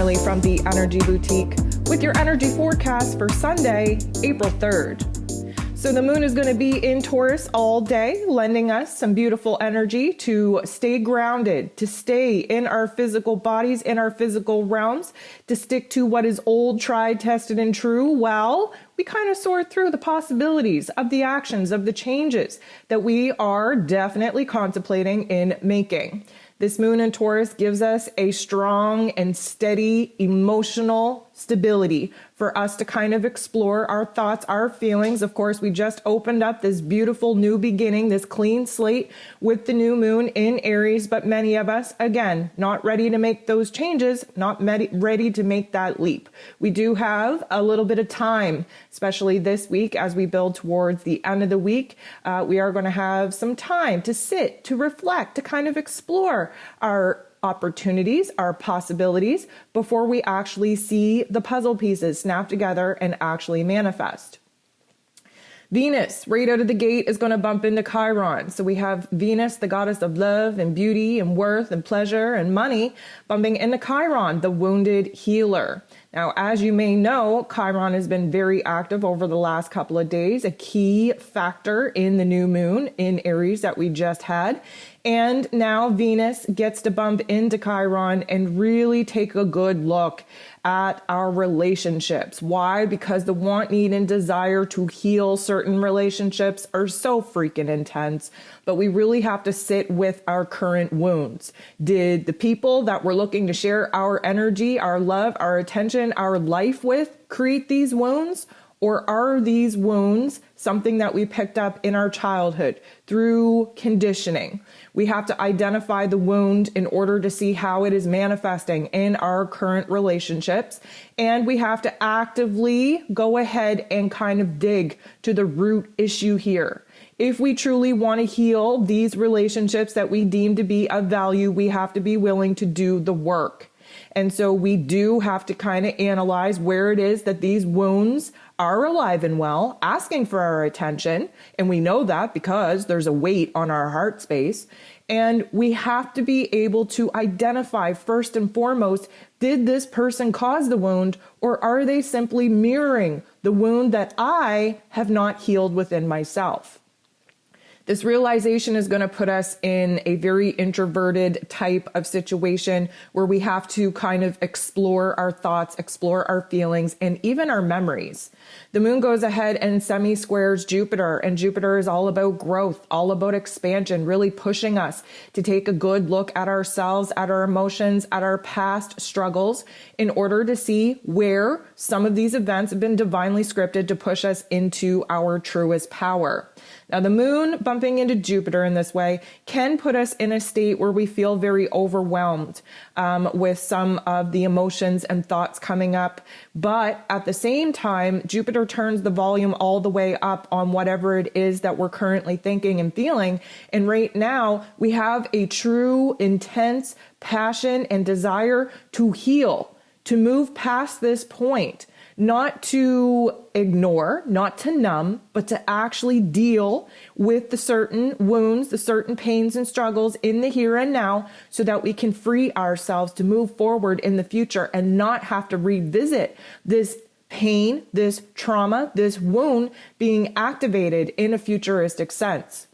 Emily from the Energy Boutique with your energy forecast for Sunday, April 3rd. So the moon is going to be in Taurus all day, lending us some beautiful energy to stay grounded, to stay in our physical bodies, in our physical realms, to stick to what is old, tried, tested, and true, while we kind of sort through the possibilities of the actions, of the changes that we are definitely contemplating in making. This moon in Taurus gives us a strong and steady emotional stability for us to kind of explore our thoughts, our feelings. Of course, we just opened up this beautiful new beginning, this clean slate with the new moon in Aries, but many of us, again, not ready to make those changes, not ready to make that leap. We do have a little bit of time, especially this week as we build towards the end of the week. We are going to have some time to sit, to reflect, to kind of explore our opportunities, our possibilities before we actually see the puzzle pieces snap together and actually manifest. Venus, right out of the gate, is going to bump into Chiron. So we have Venus, the goddess of love and beauty and worth and pleasure and money, bumping into Chiron, the wounded healer. Now, as you may know, Chiron has been very active over the last couple of days, a key factor in the new moon in Aries that we just had. And now Venus gets to bump into Chiron and really take a good look at our relationships. Why? Because the want, need, and desire to heal certain relationships are so freaking intense, but we really have to sit with our current wounds. Did the people that we're looking to share our energy, our love, our attention, our life with create these wounds? Or are these wounds something that we picked up in our childhood through conditioning? We have to identify the wound in order to see how it is manifesting in our current relationships. And we have to actively go ahead and kind of dig to the root issue here. If we truly want to heal these relationships that we deem to be of value, we have to be willing to do the work. And so we do have to kind of analyze where it is that these wounds are alive and well, asking for our attention. And we know that because there's a weight on our heart space. And we have to be able to identify first and foremost, did this person cause the wound, or are they simply mirroring the wound that I have not healed within myself? This realization is going to put us in a very introverted type of situation where we have to kind of explore our thoughts, explore our feelings, and even our memories. The moon goes ahead and semi-squares Jupiter, and Jupiter is all about growth, all about expansion, really pushing us to take a good look at ourselves, at our emotions, at our past struggles, in order to see where some of these events have been divinely scripted to push us into our truest power. Now, the moon bumping into Jupiter in this way can put us in a state where we feel very overwhelmed with some of the emotions and thoughts coming up. But at the same time, Jupiter turns the volume all the way up on whatever it is that we're currently thinking and feeling. And right now, we have a true, intense passion and desire to heal, to move past this point. Not to ignore, not to numb, but to actually deal with the certain wounds, the certain pains and struggles in the here and now so that we can free ourselves to move forward in the future and not have to revisit this pain, this trauma, this wound being activated in a futuristic sense.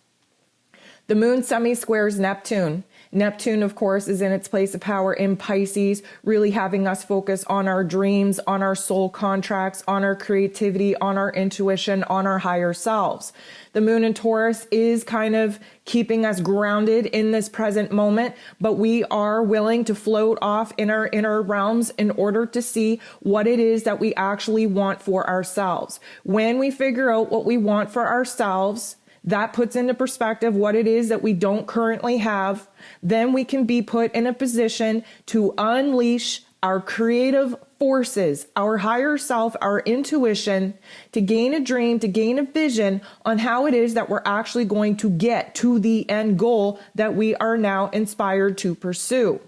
The moon semi-squares Neptune. Neptune, of course, is in its place of power in Pisces, really having us focus on our dreams, on our soul contracts, on our creativity, on our intuition, on our higher selves. The moon in Taurus is kind of keeping us grounded in this present moment, but we are willing to float off in our inner realms in order to see what it is that we actually want for ourselves. When we figure out what we want for ourselves, that puts into perspective what it is that we don't currently have. Then we can be put in a position to unleash our creative forces, our higher self, our intuition, to gain a dream, to gain a vision on how it is that we're actually going to get to the end goal that we are now inspired to pursue.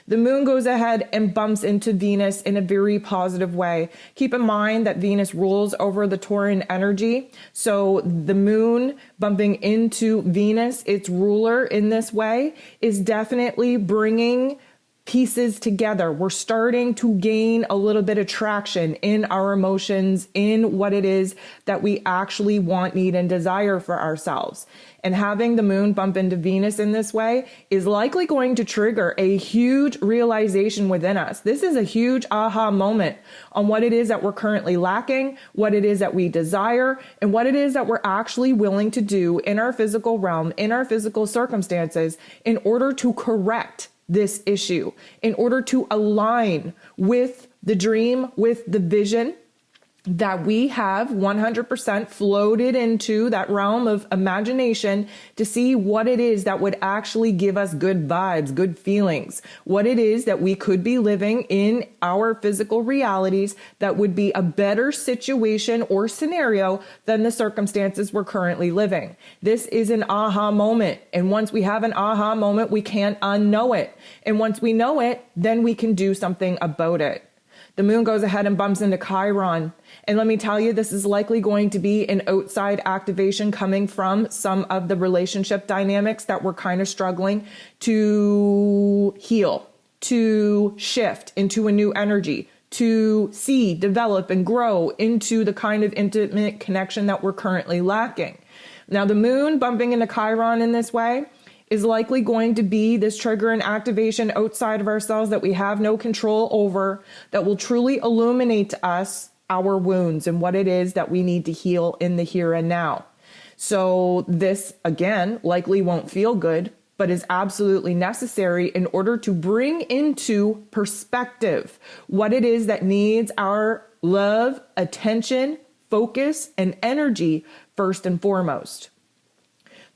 The moon goes ahead and bumps into Venus in a very positive way. Keep in mind that Venus rules over the Tauran energy. So the moon bumping into Venus, its ruler in this way, is definitely bringing pieces together. We're starting to gain a little bit of traction in our emotions, in what it is that we actually want, need, and desire for ourselves. And having the moon bump into Venus in this way is likely going to trigger a huge realization within us. This is a huge aha moment on what it is that we're currently lacking, what it is that we desire, and what it is that we're actually willing to do in our physical realm, in our physical circumstances, in order to correct this issue, in order to align with the dream, with the vision that we have 100% floated into that realm of imagination to see what it is that would actually give us good vibes, good feelings, what it is that we could be living in our physical realities that would be a better situation or scenario than the circumstances we're currently living. This is an aha moment. And once we have an aha moment, we can't unknow it. And once we know it, then we can do something about it. The moon goes ahead and bumps into Chiron. And let me tell you, this is likely going to be an outside activation coming from some of the relationship dynamics that we're kind of struggling to heal, to shift into a new energy, to see, develop, and grow into the kind of intimate connection that we're currently lacking. Now, the moon bumping into Chiron in this way is likely going to be this trigger and activation outside of ourselves that we have no control over, that will truly illuminate to us our wounds and what it is that we need to heal in the here and now. So this, again, likely won't feel good, but is absolutely necessary in order to bring into perspective what it is that needs our love, attention, focus, and energy first and foremost.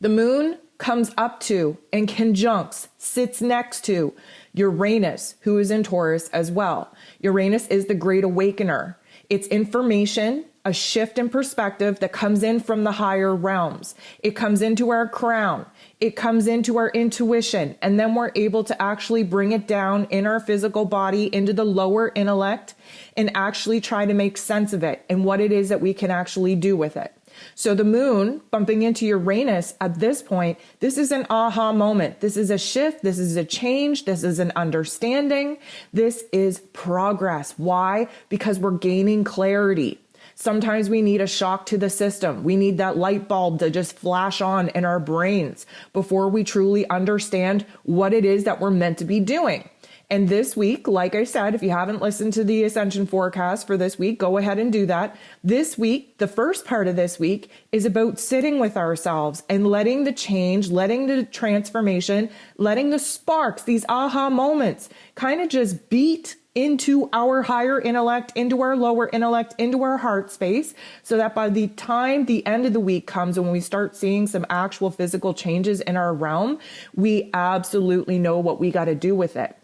The moon comes up to and conjuncts, sits next to Uranus, who is in Taurus as well. Uranus is the great awakener. It's information, a shift in perspective that comes in from the higher realms. It comes into our crown. It comes into our intuition. And then we're able to actually bring it down in our physical body into the lower intellect and actually try to make sense of it and what it is that we can actually do with it. So the moon bumping into Uranus at this point, this is an aha moment. This is a shift. This is a change. This is an understanding. This is progress. Why? Because we're gaining clarity. Sometimes we need a shock to the system. We need that light bulb to just flash on in our brains before we truly understand what it is that we're meant to be doing. And this week, like I said, if you haven't listened to the ascension forecast for this week, go ahead and do that. This week, the first part of this week is about sitting with ourselves and letting the change, letting the transformation, letting the sparks, these aha moments kind of just beat into our higher intellect, into our lower intellect, into our heart space, so that by the time the end of the week comes and when we start seeing some actual physical changes in our realm, we absolutely know what we got to do with it.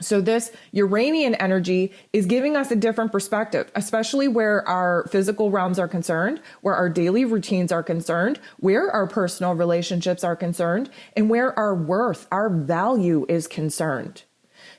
So this Uranian energy is giving us a different perspective, especially where our physical realms are concerned, where our daily routines are concerned, where our personal relationships are concerned, and where our worth, our value is concerned.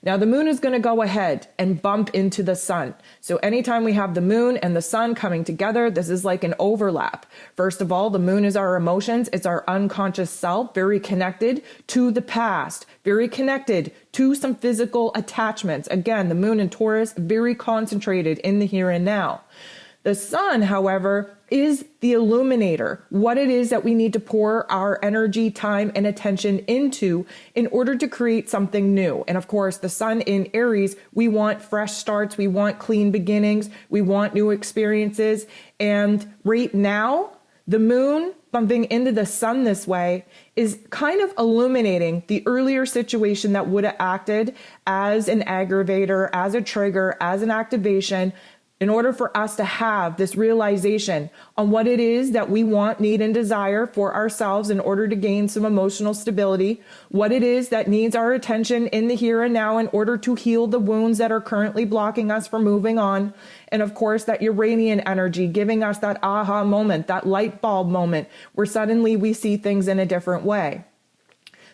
Now, the moon is going to go ahead and bump into the sun. So anytime we have the moon and the sun coming together, this is like an overlap. First of all, the moon is our emotions. It's our unconscious self, very connected to the past, very connected to some physical attachments. Again, the moon in Taurus, very concentrated in the here and now. The sun, however, is the illuminator, what it is that we need to pour our energy, time, and attention into in order to create something new. And of course, the sun in Aries, we want fresh starts, we want clean beginnings, we want new experiences. And right now, the moon bumping into the sun this way is kind of illuminating the earlier situation that would have acted as an aggravator, as a trigger, as an activation, in order for us to have this realization on what it is that we want, need, and desire for ourselves in order to gain some emotional stability, what it is that needs our attention in the here and now in order to heal the wounds that are currently blocking us from moving on. And of course, that Uranian energy giving us that aha moment, that light bulb moment where suddenly we see things in a different way.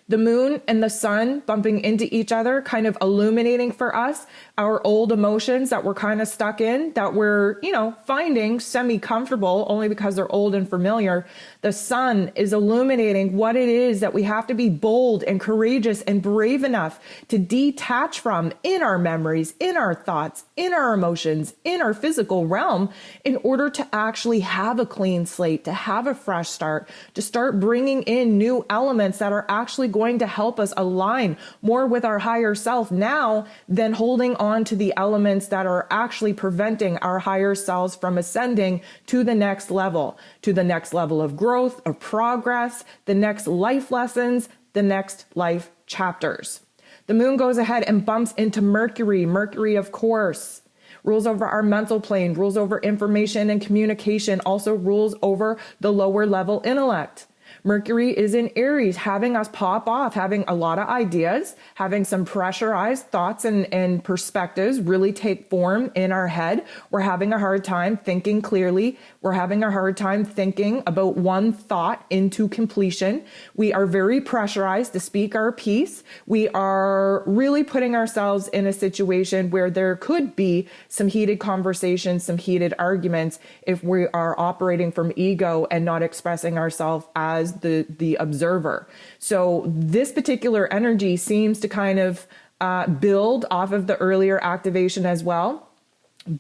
The moon and the sun bumping into each other, kind of illuminating for us our old emotions that we're kind of stuck in, that we're, finding semi-comfortable only because they're old and familiar. The sun is illuminating what it is that we have to be bold and courageous and brave enough to detach from in our memories, in our thoughts, in our emotions, in our physical realm, in order to actually have a clean slate, to have a fresh start, to start bringing in new elements that are actually going to help us align more with our higher self now than holding on to the elements that are actually preventing our higher selves from ascending to the next level of growth, of progress, the next life lessons, the next life chapters. The moon goes ahead and bumps into Mercury. Mercury, of course, rules over our mental plane, rules over information and communication, also rules over the lower level intellect. Mercury is in Aries, having us pop off, having a lot of ideas, having some pressurized thoughts and perspectives really take form in our head. We're having a hard time thinking clearly. We're having a hard time thinking about one thought into completion. We are very pressurized to speak our piece. We are really putting ourselves in a situation where there could be some heated conversations, some heated arguments if we are operating from ego and not expressing ourselves as the observer. So this particular energy seems to kind of build off of the earlier activation as well.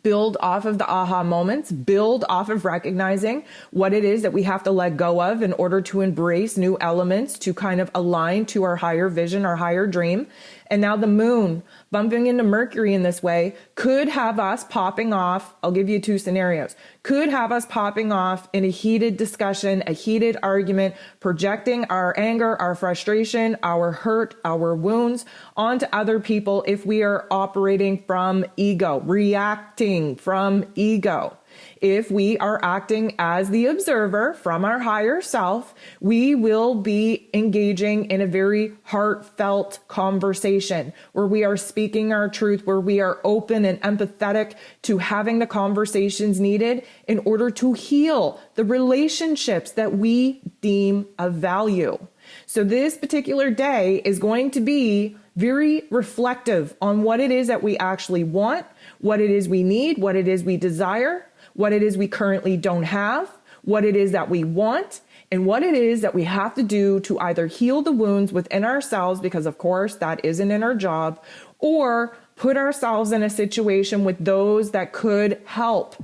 Build off of the aha moments, build off of recognizing what it is that we have to let go of in order to embrace new elements to kind of align to our higher vision, our higher dream. And now the moon bumping into Mercury in this way could have us popping off. I'll give you two scenarios. Could have us popping off in a heated discussion, a heated argument, projecting our anger, our frustration, our hurt, our wounds onto other people if we are operating from ego, reacting from ego. If we are acting as the observer from our higher self, we will be engaging in a very heartfelt conversation where we are speaking our truth, where we are open and empathetic to having the conversations needed in order to heal the relationships that we deem of value. So this particular day is going to be very reflective on what it is that we actually want, what it is we need, what it is we desire, what it is we currently don't have, what it is that we want, and what it is that we have to do to either heal the wounds within ourselves, because of course that isn't in our job, or put ourselves in a situation with those that could help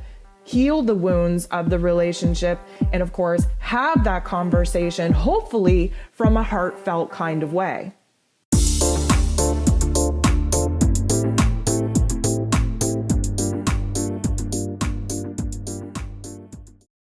heal the wounds of the relationship, and of course have that conversation, hopefully from a heartfelt kind of way.